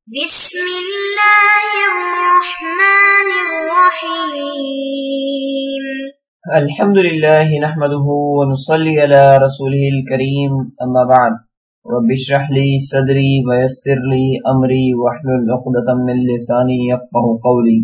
بسم اللہ الرحمن الرحیم الحمدللہ نحمده ونصلی علی رسوله الکریم اما بعد رب اشرح لی صدری ویسر لی امری واحلل عقدۃ من لسانی یفقهوا قولی۔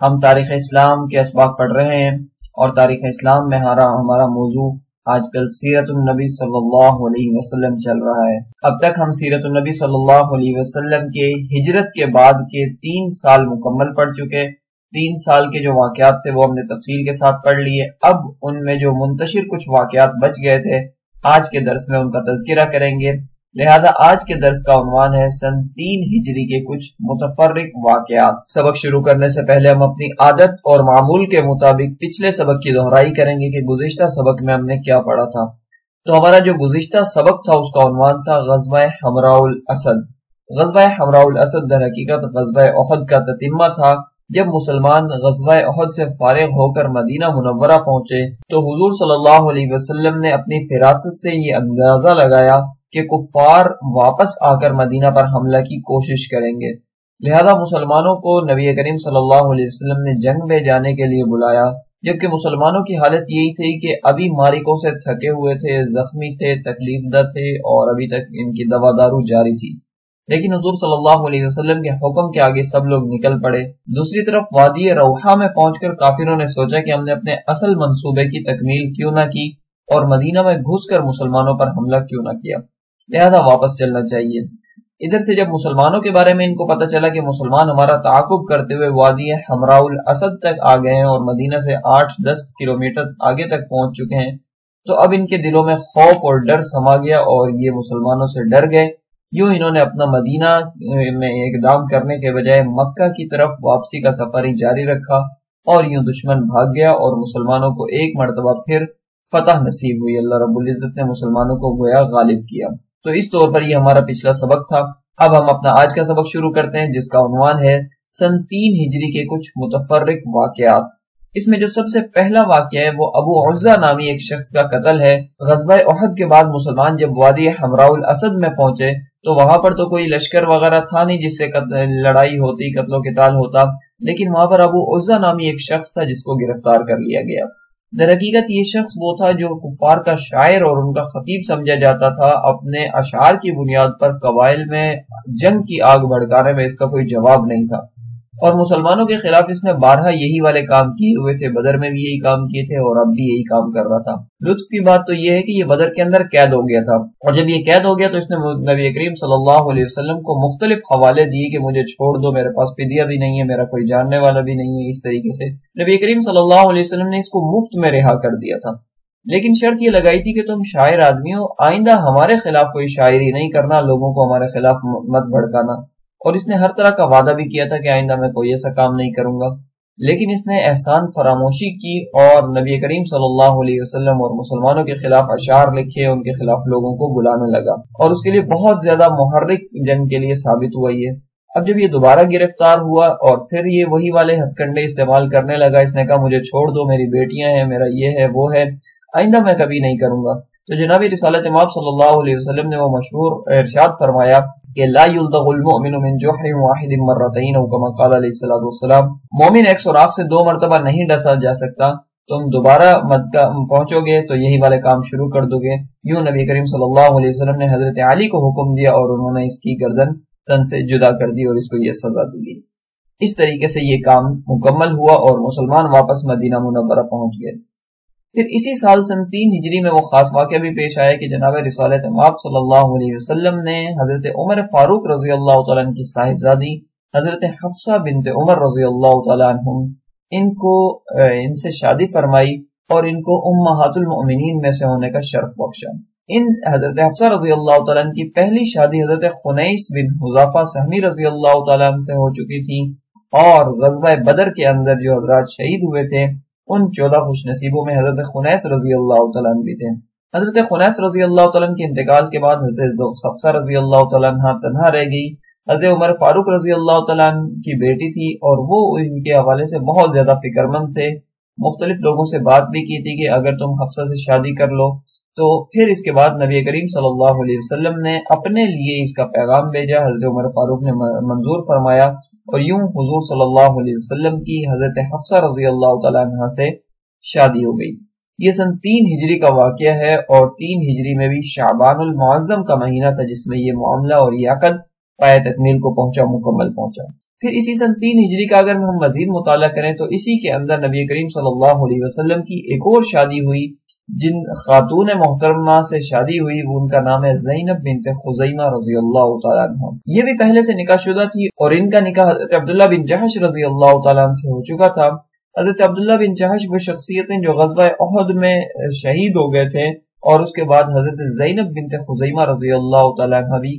ہم تاریخ اسلام کے اسباق پڑھ رہے ہیں اور تاریخ اسلام میں ہمارا موضوع آج کل سیرت النبی صلی اللہ علیہ وسلم چل رہا ہے۔ اب تک ہم سیرت النبی صلی اللہ علیہ وسلم کے ہجرت کے بعد کے 3 سال مکمل پڑھ چکے۔ 3 سال کے جو واقعات تھے وہ ہم نے تفصیل کے ساتھ پڑھ لیے۔ اب ان میں جو منتشر کچھ واقعات بچ گئے تھے آج کے درس میں ان کا تذکرہ کریں گے، لہذا آج کے درس کا عنوان ہے سن 3 ہجری کے کچھ متفرق واقعات۔ سبق شروع کرنے سے پہلے ہم اپنی عادت اور معمول کے مطابق پچھلے سبق کی دہرائی کریں گے کہ گزشتہ سبق میں ہم نے کیا پڑھا تھا۔ تو ہمارا جو گزشتہ سبق تھا اس کا عنوان تھا غزوہ حمراء الاسد۔ غزوہ حمراء الاسد در حقیقت غزوہ احد کا تتمہ تھا۔ جب مسلمان غزوہ احد سے فارغ ہو کر مدینہ منورہ پہنچے تو حضور صلی اللہ علیہ وسلم نے اپنی فراست سے یہ اندازہ لگایا کہ کفار واپس آ کر مدینہ پر حملہ کی کوشش کریں گے، لہذا مسلمانوں کو نبی کریم صلی اللہ علیہ وسلم نے جنگ میں جانے کے لیے بلایا، جبکہ مسلمانوں کی حالت یہی تھی کہ ابھی مارکوں سے تھکے ہوئے تھے، زخمی تھے، تکلیف دہ تھے اور ابھی تک ان کی دوا دارو جاری تھی۔ لیکن حضور صلی اللہ علیہ وسلم کے حکم کے آگے سب لوگ نکل پڑے۔ دوسری طرف وادی روحہ میں پہنچ کر کافروں نے سوچا کہ ہم نے اپنے اصل منصوبے کی تکمیل کیوں نہ کی اور مدینہ میں گھس کر مسلمانوں پر حملہ کیوں نہ کیا، لہذا واپس چلنا چاہیے۔ ادھر سے جب مسلمانوں کے بارے میں ان کو پتہ چلا کہ مسلمان ہمارا تعاقب کرتے ہوئے وادی حمراء الاسد تک آ گئے ہیں اور مدینہ سے 8-10 کلومیٹر آگے تک پہنچ چکے ہیں، تو اب ان کے دلوں میں خوف اور ڈر سما گیا اور یہ مسلمانوں سے ڈر گئے۔ یوں انہوں نے اپنا مدینہ میں اقدام کرنے کے بجائے مکہ کی طرف واپسی کا سفر ہی جاری رکھا اور یوں دشمن بھاگ گیا اور مسلمانوں کو ایک مرتبہ پھر فتح نصیب ہوئی۔ اللہ رب العزت نے مسلمانوں کو گویا غالب کیا۔ تو اس طور پر یہ ہمارا پچھلا سبق تھا۔ اب ہم اپنا آج کا سبق شروع کرتے ہیں جس کا عنوان ہے سن 3 ہجری کے کچھ متفرق واقعات۔ اس میں جو سب سے پہلا واقعہ ہے وہ ابو عزہ نامی ایک شخص کا قتل ہے۔ غزوہ احد کے بعد مسلمان جب وادی حمراء الاسد میں پہنچے تو وہاں پر تو کوئی لشکر وغیرہ تھا نہیں جس سے لڑائی ہوتی، قتل و قتال ہوتا، لیکن وہاں پر ابو عزہ نامی ایک شخص تھا جس کو گرفتار کر لیا گیا۔ در حقیقت یہ شخص وہ تھا جو کفار کا شاعر اور ان کا خطیب سمجھا جاتا تھا۔ اپنے اشعار کی بنیاد پر قبائل میں جنگ کی آگ بھڑکانے میں اس کا کوئی جواب نہیں تھا اور مسلمانوں کے خلاف اس نے بارہا یہی والے کام کیے ہوئے تھے۔ بدر میں بھی یہی کام کیے تھے اور اب بھی یہی کام کر رہا تھا۔ لطف کی بات تو یہ ہے کہ یہ بدر کے اندر قید ہو گیا تھا اور جب یہ قید ہو گیا تو اس نے نبی کریم صلی اللہ علیہ وسلم کو مختلف حوالے دیے کہ مجھے چھوڑ دو، میرے پاس فدیہ بھی نہیں ہے، میرا کوئی جاننے والا بھی نہیں ہے۔ اس طریقے سے نبی کریم صلی اللہ علیہ وسلم نے اس کو مفت میں رہا کر دیا تھا، لیکن شرط یہ لگائی تھی کہ تم شاعر آدمی ہو، آئندہ ہمارے خلاف کوئی شاعری نہیں کرنا، لوگوں کو ہمارے خلاف مت بھڑکانا۔ اور اس نے ہر طرح کا وعدہ بھی کیا تھا کہ آئندہ میں کوئی ایسا کام نہیں کروں گا، لیکن اس نے احسان فراموشی کی اور نبی کریم صلی اللہ علیہ وسلم اور مسلمانوں کے خلاف اشعار لکھے، ان کے خلاف لوگوں کو بلانے لگا اور اس کے لیے بہت زیادہ محرک جنگ کے لیے ثابت ہوا یہ۔ اب جب یہ دوبارہ گرفتار ہوا اور پھر یہ وہی والے ہتھ کنڈے استعمال کرنے لگا، اس نے کہا مجھے چھوڑ دو، میری بیٹیاں ہیں، میرا یہ ہے وہ ہے، آئندہ میں کبھی نہیں کروں گا۔ تو جناب رسالت مآب صلی اللہ علیہ وسلم نے وہ مشہور ارشاد فرمایا کہ لا یلدغ المؤمن من جحر واحد مرتين او كما قال علیہ الصلوۃ والسلام، مومن ایک سوراخ سے 2 مرتبہ نہیں ڈسا جا سکتا، تم دوبارہ مکہ پہنچو گے تو یہی والے کام شروع کر دو گے۔ یوں نبی کریم صلی اللہ علیہ وسلم نے حضرت علی کو حکم دیا اور انہوں نے اس کی گردن تن سے جدا کر دی اور اس کو یہ سزا دی۔ اس طریقے سے یہ کام مکمل ہوا اور مسلمان واپس مدینہ منورہ پہنچ گئے۔ پھر اسی سال سن 3 ہجری میں وہ خاص واقعہ بھی پیش آیا کہ جناب رسالت مآب صلی اللہ علیہ وسلم نے حضرت عمر فاروق رضی اللہ تعالیٰ عنہ کی صاحبزادی حضرت حفصہ بنت عمر رضی اللہ تعالیٰ عنہم ان سے شادی فرمائی اور ان کو امہات المؤمنین میں سے ہونے کا شرف بخشا۔ ان حضرت حفصہ رضی اللہ تعالیٰ عنہ کی پہلی شادی حضرت خنیس بن حذافہ سہمی رضی اللہ تعالیٰ عنہ سے ہو چکی تھی اور غزوہ بدر کے اندر جو حضرات شہید ہوئے تھے ان 14 خوش نصیبوں میں حضرت خنیس رضی اللہ تعالیٰ عنہ بھی تھے۔ حضرت خنیس رضی اللہ تعالیٰ عنہ کے انتقال کے بعد حضرت حفصہ رضی اللہ تعالیٰ عنہ تنہا رہ گئی۔ حضرت عمر فاروق رضی اللہ تعالیٰ عنہ کی بیٹی تھی اور وہ ان کے حوالے سے بہت زیادہ فکر مند تھے، مختلف لوگوں سے بات بھی کی تھی کہ اگر تم حفصہ سے شادی کر لو تو پھر اس کے بعد نبی کریم صلی اللہ علیہ وسلم نے اپنے لیے اس کا پیغام بھیجا، حضرت عمر فاروق نے منظور فرمایا، اور یوں حضور صلی اللہ علیہ وسلم کی حضرت حفصہ رضی اللہ تعالیٰ عنہ سے شادی ہو گئی۔ یہ سن 3 ہجری کا واقعہ ہے، اور 3 ہجری میں بھی شعبان المعظم کا مہینہ تھا جس میں یہ معاملہ اور یہ عقد پائے تکمیل کو پہنچا، مکمل پہنچا۔ پھر اسی سن 3 ہجری کا اگر ہم مزید مطالعہ کریں تو اسی کے اندر نبی کریم صلی اللہ علیہ وسلم کی ایک اور شادی ہوئی، جن خاتون محترمہ سے شادی ہوئی وہ ان کا نام ہے زینب بنت خزیمہ رضی اللہ تعالیٰ عنہ۔ یہ بھی پہلے سے نکاح شدہ تھی، اور ان کا نکاح حضرت عبداللہ بن جحش رضی اللہ تعالیٰ عنہ سے ہو چکا تھا۔ حضرت عبداللہ بن جحش وہ شخصیتیں جو غزوہ احد میں شہید ہو گئے تھے، اور اس کے بعد حضرت زینب بنت خزیمہ رضی اللہ تعالیٰ عنہ بھی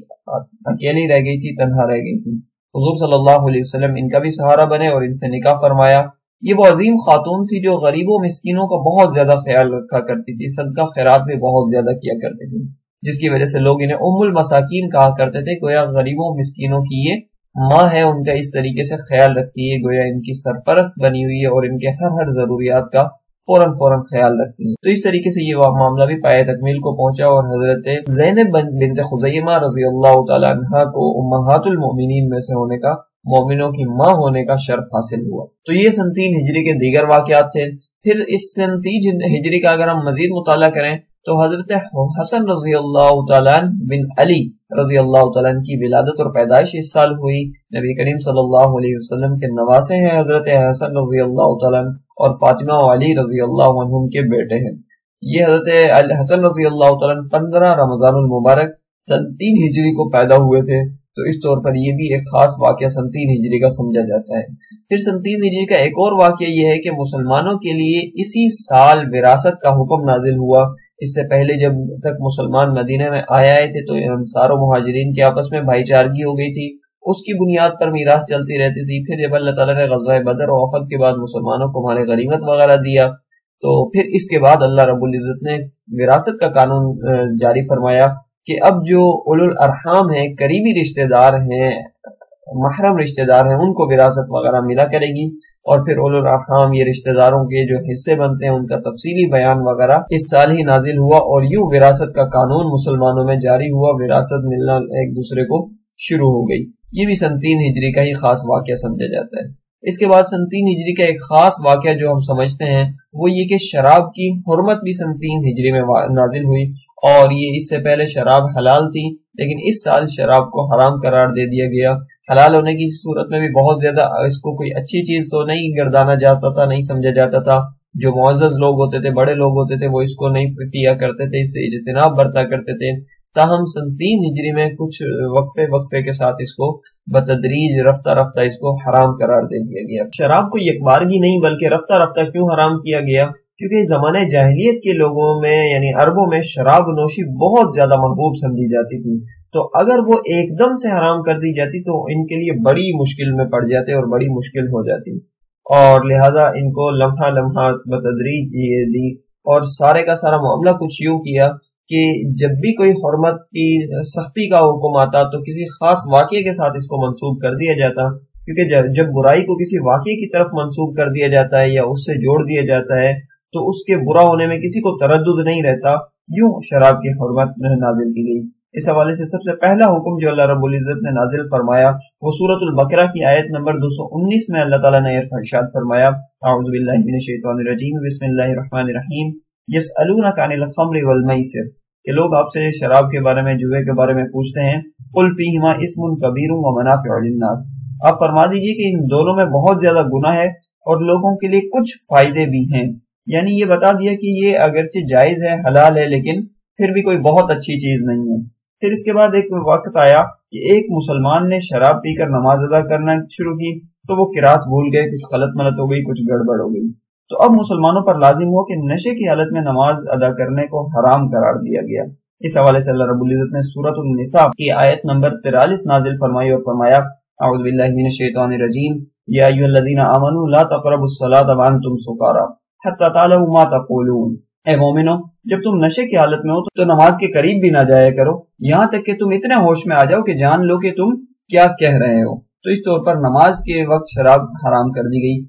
اکیلی رہ گئی تھی، تنہا رہ گئی تھی۔ حضور صلی اللہ علیہ وسلم ان کا بھی سہارا بنے اور ان سے نکاح فرمایا۔ یہ وہ عظیم خاتون تھی جو غریبوں مسکینوں کا بہت زیادہ خیال رکھا کرتی تھی، صدقہ خیرات بھی بہت زیادہ کیا کرتی تھی، جس کی وجہ سے لوگ انہیں ام المساکین کہا کرتے تھے، گویا غریبوں مسکینوں کی یہ ماں ہے، ان کا اس طریقے سے خیال رکھتی ہے، گویا ان کی سرپرست بنی ہوئی ہے اور ان کے ہر ضروریات کا فوراً خیال رکھتی ہے۔ تو اس طریقے سے یہ معاملہ بھی پائے تکمیل کو پہنچا، اور حضرت زینب بنت خزیمہ رضی اللہ تعالیٰ عنہ کو امہات المؤمنین میں سے ہونے کا، مومنوں کی ماں ہونے کا شرف حاصل ہوا۔ تو یہ سن 3 ہجری کے دیگر واقعات تھے۔ پھر اس سن 3 ہجری کا اگر ہم مزید مطالعہ کریں تو حضرت حسن رضی اللہ تعالیٰ بن علی رضی اللہ تعالیٰ کی ولادت اور پیدائش اس سال ہوئی۔ نبی کریم صلی اللہ علیہ وسلم کے نواسے ہیں حضرت حسن رضی اللہ تعالیٰ اور فاطمہ و علی رضی اللہ عنہم کے بیٹے ہیں۔ یہ حضرت حسن رضی اللہ تعالیٰ 15 رمضان المبارک سن 3 ہجری کو پیدا ہوئے تھے، تو اس طور پر یہ بھی ایک خاص واقعہ سن 3 ہجری کا سمجھا جاتا ہے۔ پھر سن 3 ہجری کا ایک اور واقعہ یہ ہے کہ مسلمانوں کے لیے اسی سال وراثت کا حکم نازل ہوا۔ اس سے پہلے جب تک مسلمان مدینہ میں آئے تھے تو انصار و مہاجرین کے آپس میں بھائی چارگی ہو گئی تھی، اس کی بنیاد پر میراث چلتی رہتی تھی۔ پھر جب اللہ تعالیٰ نے غزوہ بدر اور احد کے بعد مسلمانوں کو مال غنیمت وغیرہ دیا، تو پھر اس کے بعد اللہ رب العزت نے وراثت کا قانون جاری فرمایا کہ اب جو اولو الارحام ہیں، قریبی رشتہ دار ہیں، محرم رشتہ دار ہیں، ان کو وراثت وغیرہ ملا کرے گی۔ اور پھر اولو الارحام یہ رشتہ داروں کے جو حصے بنتے ہیں ان کا تفصیلی بیان وغیرہ اس سال ہی نازل ہوا، اور یوں وراثت کا قانون مسلمانوں میں جاری ہوا، وراثت ملنا ایک دوسرے کو شروع ہو گئی۔ یہ بھی سن 3 ہجری کا ہی خاص واقعہ سمجھا جاتا ہے۔ اس کے بعد سن 3 ہجری کا ایک خاص واقعہ جو ہم سمجھتے ہیں وہ یہ کہ شراب کی حرمت بھی سن 3 ہجری میں نازل ہوئی، اور یہ اس سے پہلے شراب حلال تھی لیکن اس سال شراب کو حرام قرار دے دیا گیا۔ حلال ہونے کی صورت میں بھی بہت زیادہ اس کو کوئی اچھی چیز تو نہیں گردانا جاتا تھا، نہیں سمجھا جاتا تھا۔ جو معزز لوگ ہوتے تھے، بڑے لوگ ہوتے تھے، وہ اس کو نہیں پیا کرتے تھے، اس سے اجتناب برتا کرتے تھے۔ تاہم سن 3 ہجری میں کچھ وقفے کے ساتھ اس کو بتدریج رفتہ رفتہ اس کو حرام قرار دے دیا گیا۔ شراب کو یک بارگی نہیں بلکہ رفتہ رفتہ کیوں حرام کیا گیا؟ کیونکہ زمانہ جاہلیت کے لوگوں میں یعنی عربوں میں شراب نوشی بہت زیادہ محبوب سمجھی جاتی تھی، تو اگر وہ ایک دم سے حرام کر دی جاتی تو ان کے لیے بڑی مشکل میں پڑ جاتے اور بڑی مشکل ہو جاتی، اور لہذا ان کو لمحہ لمحہ بتدریج دی، اور سارے کا سارا معاملہ کچھ یوں کیا کہ جب بھی کوئی حرمت کی سختی کا حکم آتا تو کسی خاص واقعے کے ساتھ اس کو منسوب کر دیا جاتا، کیونکہ جب برائی کو کسی واقعے کی طرف منسوب کر دیا جاتا ہے یا اس سے جوڑ دیا جاتا ہے تو اس کے برا ہونے میں کسی کو تردد نہیں رہتا۔ یوں شراب کی حرمت نازل کی گئی۔ اس حوالے سے سب سے پہلا حکم جو اللہ رب العزت نے نازل فرمایا وہ سورۃ البقرہ کی آیت نمبر 219 میں اللہ تعالیٰ نے ارشاد فرمایا، اعوذ باللہ من الشیطان الرجیم، بسم اللہ الرحمن الرحیم، یسألونک عن الخمر والمیسر، کہ لوگ آپ سے شراب کے بارے میں، جوئے کے بارے میں پوچھتے ہیں، قل فیہما اسم کبیر ومنافع للناس، آپ فرما دیجئے کہ ان دونوں میں بہت زیادہ گناہ ہے اور لوگوں کے لیے کچھ فائدے بھی ہیں۔ یعنی یہ بتا دیا کہ یہ اگرچہ جائز ہے، حلال ہے، لیکن پھر بھی کوئی بہت اچھی چیز نہیں ہے۔ پھر اس کے بعد ایک وقت آیا کہ ایک مسلمان نے شراب پی کر نماز ادا کرنا شروع کی تو وہ قرات بھول گئے، کچھ غلط ملت ہو گئی، کچھ گڑبڑ ہو گئی، تو اب مسلمانوں پر لازم ہو کہ نشے کی حالت میں نماز ادا کرنے کو حرام قرار دیا گیا۔ اس حوالے سے اللہ رب العزت نے سورۃ النساء کی آیت نمبر 43 نازل فرمائی اور فرمایا، اعوذ باللہ من الشیطان الرجیم، یا ایھا الذین آمنوا لا تقربوا الصلاۃ وانتم سکارى حتی تعلموا ما تقولون، اے مومنو جب تم نشے کی حالت میں ہو تو نماز کے قریب بھی نہ جایا کرو یہاں تک کہ تم اتنے ہوش میں آ جاؤ کہ جان لو کہ تم کیا کہہ رہے ہو۔ تو اس طور پر نماز کے وقت شراب حرام کر دی گئی۔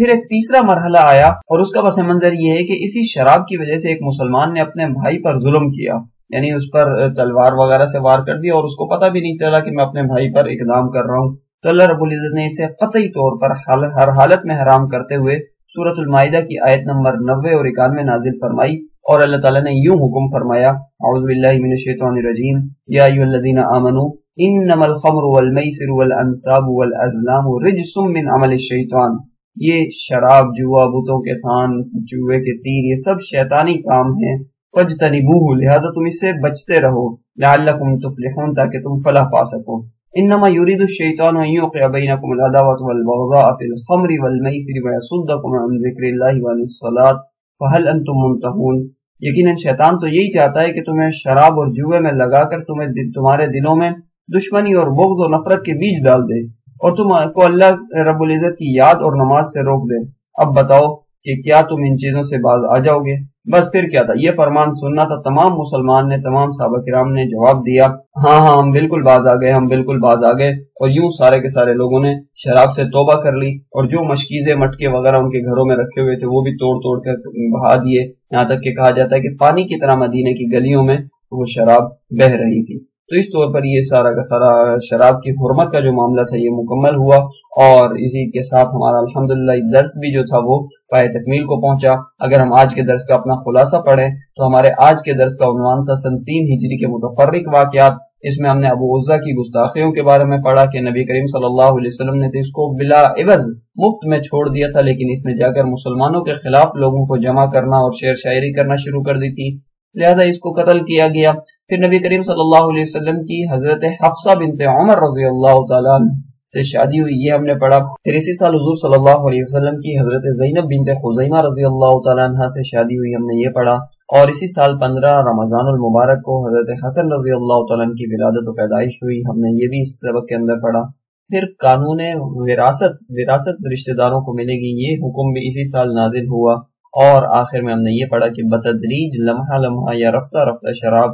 پھر ایک تیسرا مرحلہ آیا اور اس کا پس منظر یہ ہے کہ اسی شراب کی وجہ سے ایک مسلمان نے اپنے بھائی پر ظلم کیا، یعنی اس پر تلوار وغیرہ سے وار کر دیا اور اس کو پتہ بھی نہیں چلا کہ میں اپنے بھائی پر اقدام کر رہا ہوں. تو اللہ رب العزت نے اسے قطعی طور پر ہر حالت میں حرام کرتے ہوئے سورۃ المائدہ کی آیت نمبر 90 اور 91 نازل فرمائی، اور اللہ تعالیٰ نے یوں حکم فرمایا، اعوذ باللہ من الشیطان الرجیم، یا ایھا الذین آمنوا انما الخمر والمیسر والانصاب والازلام رجس من عمل الشیطان. یہ شراب، جوا، بتوں کے تھان، جوئے کے تیر، یہ سب شیطانی کام ہیں. فاجتنبوہ، لہذا تم اس سے بچتے رہو، لعلکم تفلحون، تاکہ تم فلاح پا سکو. انما یرید الشیطان ان یوقع بینکم العداوۃ والبغضاء فی الخمر والمیسر ویصدکم عن ذکر اللہ وعن الصلاۃ فہل انتم منتہون. یقیناً شیطان تو یہی چاہتا ہے کہ تمہیں شراب اور جوئے میں لگا کر تمہارے دلوں میں دشمنی اور بغض و نفرت کے بیج ڈال دے اور تم کو اللہ رب العزت کی یاد اور نماز سے روک دے. اب بتاؤ کہ کیا تم ان چیزوں سے باز آ جاؤ گے؟ بس پھر کیا تھا، یہ فرمان سننا تھا. تمام مسلمان نے، تمام صحابہ کرام نے جواب دیا، ہاں ہم بالکل باز آ گئے، ہم بالکل باز آ گئے. اور یوں سارے کے سارے لوگوں نے شراب سے توبہ کر لی اور جو مشکیزیں، مٹکے وغیرہ ان کے گھروں میں رکھے ہوئے تھے وہ بھی توڑ توڑ کر بہا دیے. یہاں تک کہ کہا جاتا ہے کہ پانی کی طرح مدینے کی گلیوں میں وہ شراب بہہ رہی تھی. تو اس طور پر یہ سارا کا سارا شراب کی حرمت کا جو معاملہ تھا یہ مکمل ہوا، اور اسی کے ساتھ ہمارا الحمدللہ درس بھی جو تھا وہ پائے تکمیل کو پہنچا. اگر ہم آج کے درس کا اپنا خلاصہ پڑھیں تو ہمارے آج کے درس کا عنوان تھا سن 3 ہجری کے متفرق واقعات. اس میں ہم نے ابو عزہ کی گستاخیوں کے بارے میں پڑھا کہ نبی کریم صلی اللہ علیہ وسلم نے تو اس کو بلا عوض مفت میں چھوڑ دیا تھا، لیکن اس میں جا کر مسلمانوں کے خلاف لوگوں کو جمع کرنا اور شعر شاعری کرنا شروع کر دی تھی، لہذا اس کو قتل کیا گیا. پھر نبی کریم صلی اللہ علیہ وسلم کی حضرت حفصہ بنت عمر رضی اللہ تعالیٰ عنہ سے شادی ہوئی، یہ ہم نے پڑھا. پھر اسی سال حضور صلی اللہ علیہ وسلم کی حضرت زینب بنت خزیمہ رضی اللہ تعالیٰ عنہ سے شادی ہوئی، ہم نے یہ پڑھا. اور اسی سال 15 رمضان المبارک کو حضرت حسن رضی اللہ تعالیٰ عنہ کی ولادت و پیدائش ہوئی، ہم نے یہ بھی اس سبق کے اندر پڑھا. پھر قانون وراثت رشتہ داروں کو ملے گی، یہ حکم بھی اسی سال نازل ہوا. اور آخر میں ہم نے یہ پڑھا کہ بتدریج لمحہ لمحہ یا رفتہ رفتہ شراب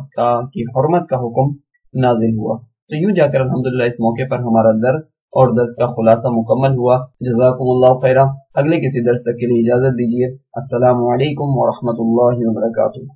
کی حرمت کا حکم نازل ہوا. تو یوں جا کر الحمدللہ اس موقع پر ہمارا درس اور درس کا خلاصہ مکمل ہوا. جزاکم اللہ خیرہ. اگلے کسی درس تک کے لیے اجازت دیجیے. السلام علیکم ورحمۃ اللہ وبرکاتہ.